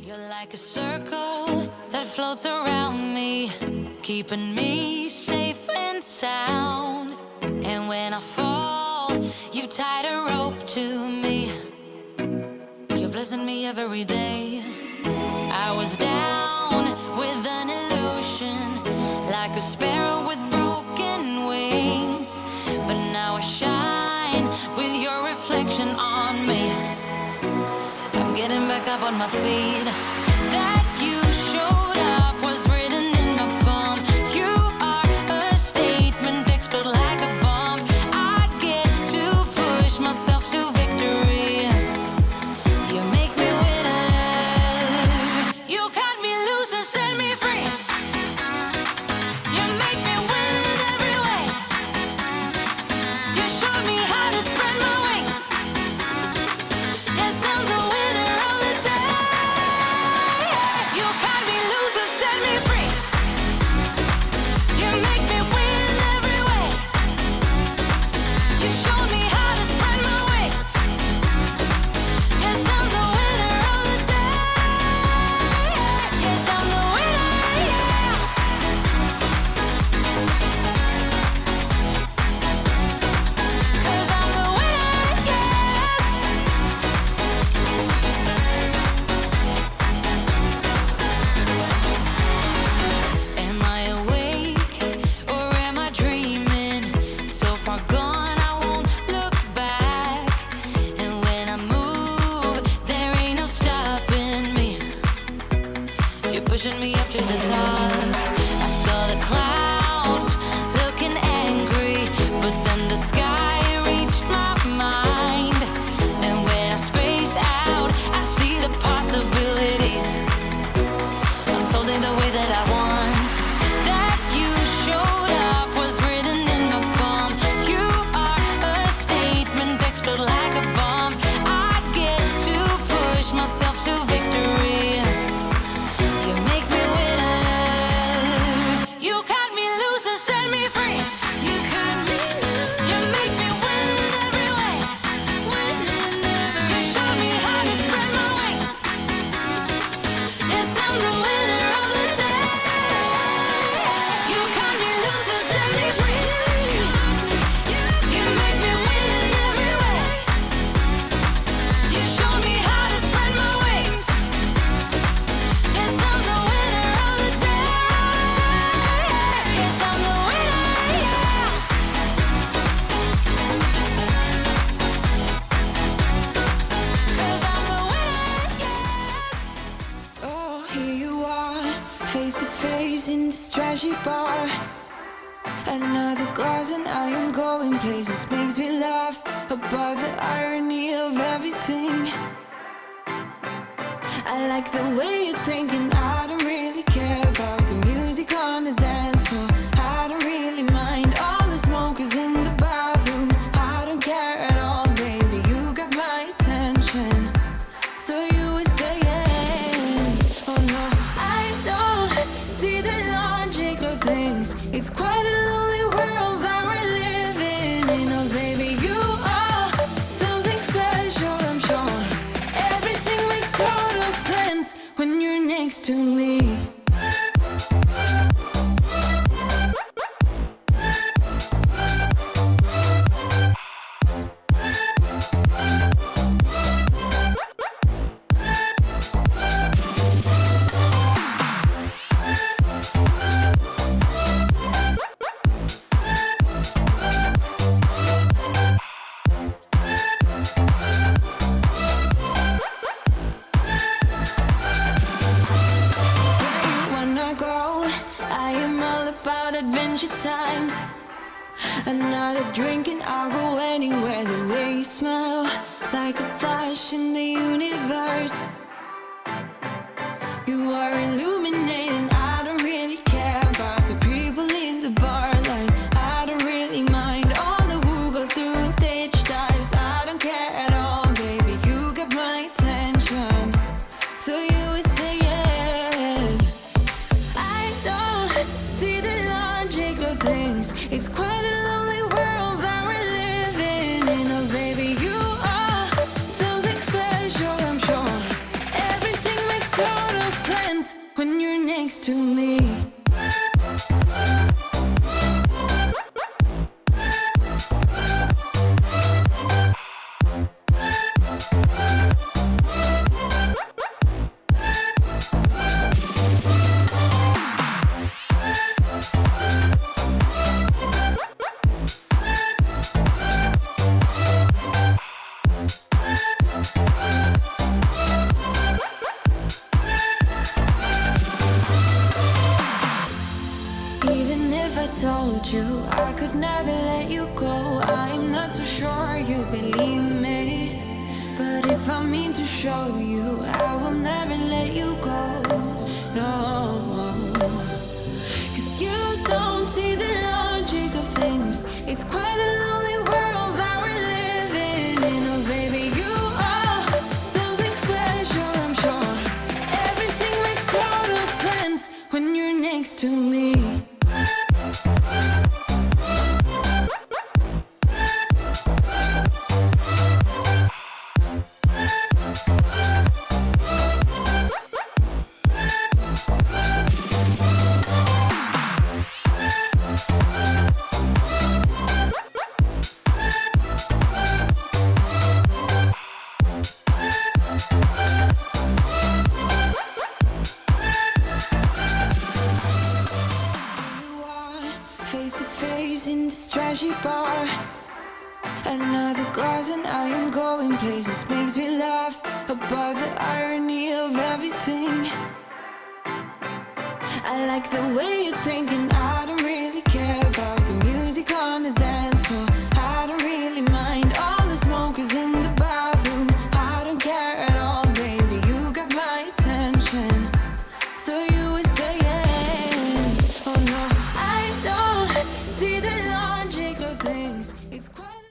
You're like a circle that floats around me, keeping me safe and sound. And when I fall, you tied a rope to me. You're blessing me every day. I was down with an illusion, like a sparrow with broken wings. But now I shine with your reflection on me. I'm getting back up on my feet. That you showed up was written in my palm. You are a statement explode like a bomb. I get to push myself to victory. You make me winner. You cut me loose and set me free. You make me win in every way. You showed me how to spread my wings. Yes, I'm the winner of the day. You cut me loose and set me free. You make me win in every way. You showed me how to spread my wings. Yes, I'm the winner of the day. Yes, I'm the winner, yeah. 'Cause I'm the winner, yes. Am I awake or am I dreaming? So far gone, I won't look back. And when I move, there ain't no stopping me. You're pushing me up to the top. I saw the clouds looking angry, but then the sky reached my mind. And when I space out, I see the possibilities unfolding the way that I want. That you showed up was written in my palm. You are a statement explode like a bomb. I get to push myself to victory. You make me winner. You cut me loose and set me free. You cut me loose. You make me win in every way. Win in every way. You show me how to spread my wings. Yes, I'm the winner of the day. You cut me loose and set me free. You make me win in every way. You show me how to spread my wings. Yes, I'm the winner of the day. Yes, I'm the winner, yeah. 'Cause I'm the winner, yeah. Oh, here you are, face to face in this trashy bar. Another glass and I am going places. Makes me laugh about the irony of everything. I like the way you're thinking. I don't really care about the music on the dance floor. I don't really mind all the smokers in the bathroom. I don't care at all, baby. You got my attention. So you were saying, oh no, I don't see the logic of things. It's quite a lonely world that we're living in. Oh baby, you are something special, I'm sure. Everything makes total sense when you're next to me. Wanna go? I am all about adventure times. Another drink and I'll go anywhere. The way you smell, like a flash in the universe. You are illuminating. I don't really care about the people in the bar line. I don't really mind all the who goes doing stage dives. I don't care at all, baby. You got my attention. So you were saying, I don't see the logic of things. It's quite a lonely world that we're living in. Oh baby, you are something special, I'm sure. Everything makes total sense when you're next to me. Even if I told you I could never let you go, I'm not so sure you believe me. But if I mean to show you, I will never let you go. No, 'cause you don't see the logic of things. It's quite a lonely world that we're living in. Oh baby, you are something special, I'm sure. Everything makes total sense when you're next to me. Face to face in this trashy bar. Another glass and I am going places. Makes me laugh about the irony of everything. I like the way you're thinking.